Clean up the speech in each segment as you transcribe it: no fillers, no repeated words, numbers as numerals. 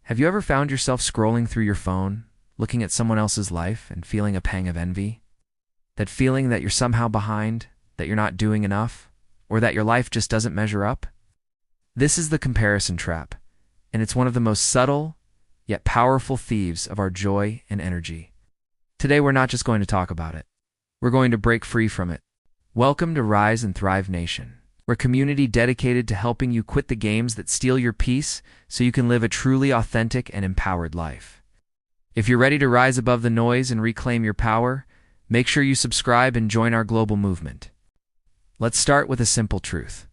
Have you ever found yourself scrolling through your phone, looking at someone else's life and feeling a pang of envy? That feeling that you're somehow behind, that you're not doing enough, or that your life just doesn't measure up? This is the comparison trap, and it's one of the most subtle, yet powerful thieves of our joy and energy. Today we're not just going to talk about it. We're going to break free from it. Welcome to Rise and Thrive Nation. We're a community dedicated to helping you quit the games that steal your peace so you can live a truly authentic and empowered life. If you're ready to rise above the noise and reclaim your power, make sure you subscribe and join our global movement. Let's start with a simple truth.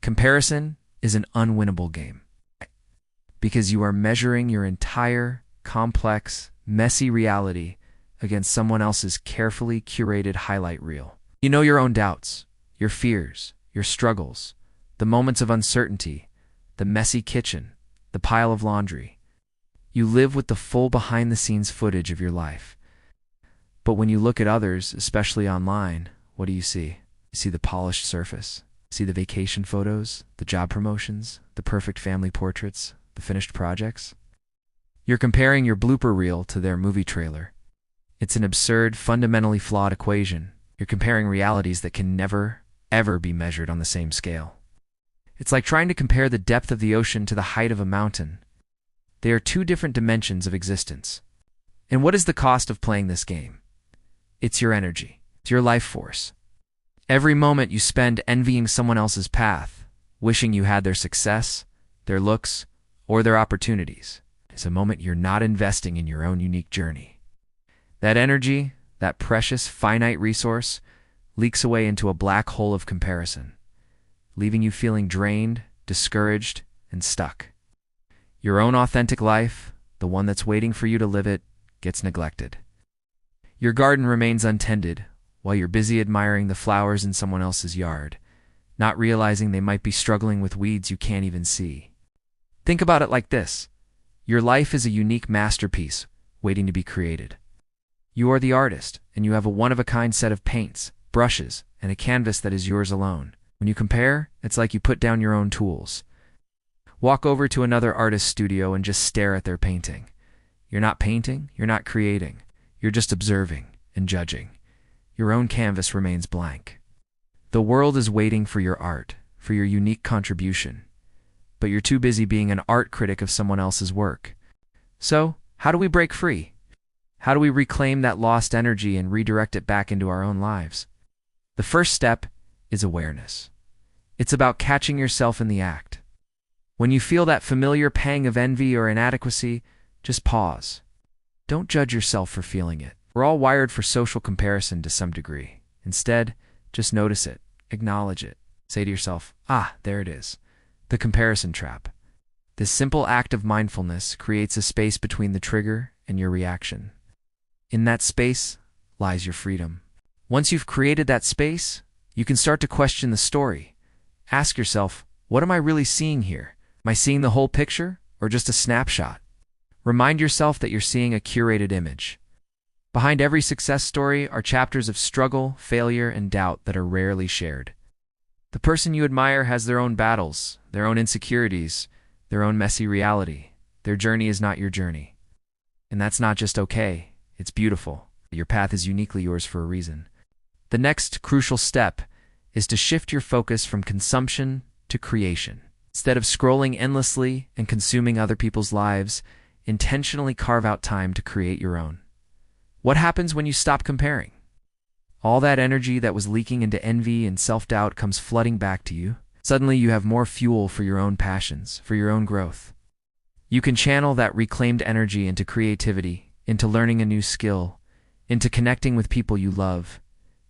Comparison is an unwinnable game. Because you are measuring your entire, complex, messy reality against someone else's carefully curated highlight reel. You know your own doubts, your fears, your struggles, the moments of uncertainty, the messy kitchen, the pile of laundry. You live with the full behind-the-scenes footage of your life. But when you look at others, especially online, what do you see? You see the polished surface. You see the vacation photos, the job promotions, the perfect family portraits, the finished projects. You're comparing your blooper reel to their movie trailer. It's an absurd, fundamentally flawed equation. You're comparing realities that can never, ever be measured on the same scale. It's like trying to compare the depth of the ocean to the height of a mountain. They are two different dimensions of existence. And what is the cost of playing this game? It's your energy. It's your life force. Every moment you spend envying someone else's path, wishing you had their success, their looks, or their opportunities, is a moment you're not investing in your own unique journey. That energy, that precious, finite resource, leaks away into a black hole of comparison, leaving you feeling drained, discouraged, and stuck. Your own authentic life, the one that's waiting for you to live it, gets neglected. Your garden remains untended while you're busy admiring the flowers in someone else's yard, not realizing they might be struggling with weeds you can't even see. Think about it like this. Your life is a unique masterpiece waiting to be created. You are the artist, and you have a one-of-a-kind set of paints, brushes, and a canvas that is yours alone. When you compare, it's like you put down your own tools. Walk over to another artist's studio and just stare at their painting. You're not painting, you're not creating. You're just observing and judging. Your own canvas remains blank. The world is waiting for your art, for your unique contribution. But you're too busy being an art critic of someone else's work. So, how do we break free? How do we reclaim that lost energy and redirect it back into our own lives? The first step is awareness. It's about catching yourself in the act. When you feel that familiar pang of envy or inadequacy, just pause. Don't judge yourself for feeling it. We're all wired for social comparison to some degree. Instead, just notice it, acknowledge it. Say to yourself, there it is. The comparison trap. This simple act of mindfulness creates a space between the trigger and your reaction. In that space lies your freedom. Once you've created that space, you can start to question the story. Ask yourself, what am I really seeing here? Am I seeing the whole picture or just a snapshot? Remind yourself that you're seeing a curated image. Behind every success story are chapters of struggle, failure, and doubt that are rarely shared. The person you admire has their own battles, their own insecurities, their own messy reality. Their journey is not your journey. And that's not just okay, it's beautiful. Your path is uniquely yours for a reason. The next crucial step is to shift your focus from consumption to creation. Instead of scrolling endlessly and consuming other people's lives, intentionally carve out time to create your own. What happens when you stop comparing? All that energy that was leaking into envy and self-doubt comes flooding back to you. Suddenly you have more fuel for your own passions, for your own growth. You can channel that reclaimed energy into creativity, into learning a new skill, into connecting with people you love,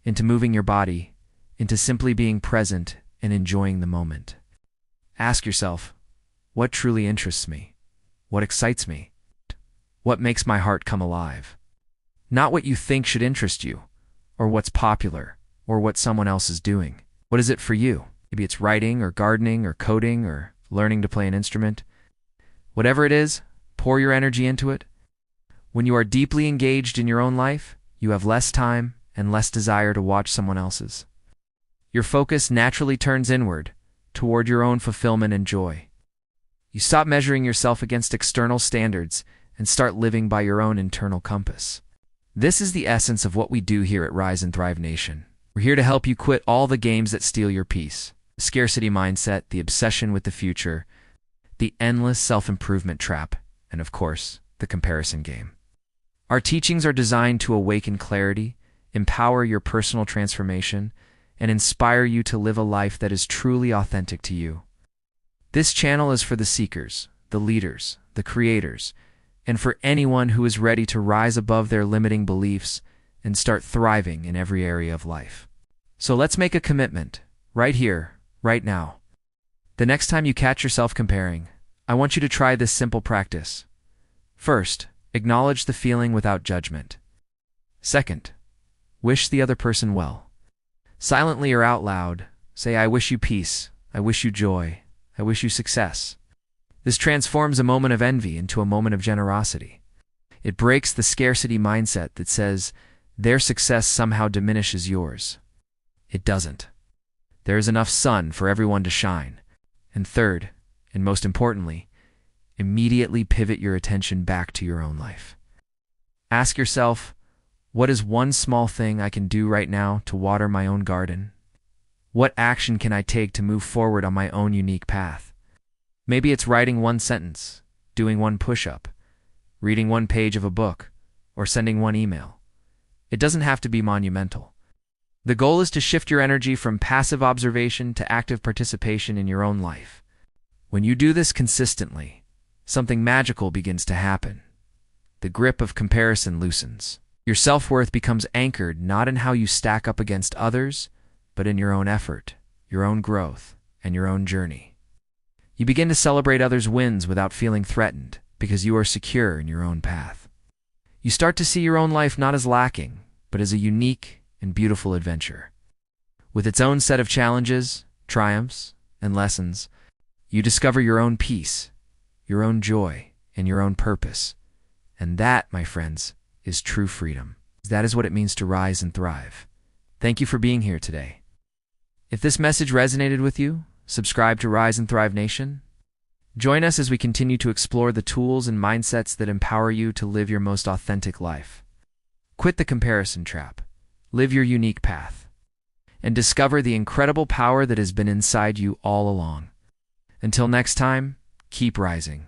into moving your body, into simply being present and enjoying the moment. Ask yourself, what truly interests me? What excites me? What makes my heart come alive? Not what you think should interest you, or what's popular, or what someone else is doing. What is it for you? Maybe it's writing, or gardening, or coding, or learning to play an instrument. Whatever it is, pour your energy into it. When you are deeply engaged in your own life, you have less time and less desire to watch someone else's. Your focus naturally turns inward, toward your own fulfillment and joy. You stop measuring yourself against external standards and start living by your own internal compass. This is the essence of what we do here at Rise and Thrive Nation. We're here to help you quit all the games that steal your peace. The scarcity mindset, the obsession with the future, the endless self-improvement trap, and of course, the comparison game. Our teachings are designed to awaken clarity, empower your personal transformation, and inspire you to live a life that is truly authentic to you. This channel is for the seekers, the leaders, the creators, and for anyone who is ready to rise above their limiting beliefs and start thriving in every area of life. So let's make a commitment, right here, right now. The next time you catch yourself comparing, I want you to try this simple practice. First, acknowledge the feeling without judgment. Second, wish the other person well. Silently or out loud, say, "I wish you peace, I wish you joy, I wish you success." This transforms a moment of envy into a moment of generosity. It breaks the scarcity mindset that says their success somehow diminishes yours. It doesn't. There is enough sun for everyone to shine. And third, and most importantly, immediately pivot your attention back to your own life. Ask yourself, what is one small thing I can do right now to water my own garden? What action can I take to move forward on my own unique path? Maybe it's writing one sentence, doing one push-up, reading one page of a book, or sending one email. It doesn't have to be monumental. The goal is to shift your energy from passive observation to active participation in your own life. When you do this consistently, something magical begins to happen. The grip of comparison loosens. Your self-worth becomes anchored not in how you stack up against others, but in your own effort, your own growth, and your own journey. You begin to celebrate others' wins without feeling threatened because you are secure in your own path. You start to see your own life not as lacking, but as a unique and beautiful adventure. With its own set of challenges, triumphs, and lessons, you discover your own peace, your own joy, and your own purpose. And that, my friends, is true freedom. That is what it means to rise and thrive. Thank you for being here today. If this message resonated with you, subscribe to Rise and Thrive Nation. Join us as we continue to explore the tools and mindsets that empower you to live your most authentic life. Quit the comparison trap, live your unique path, and discover the incredible power that has been inside you all along. Until next time, keep rising.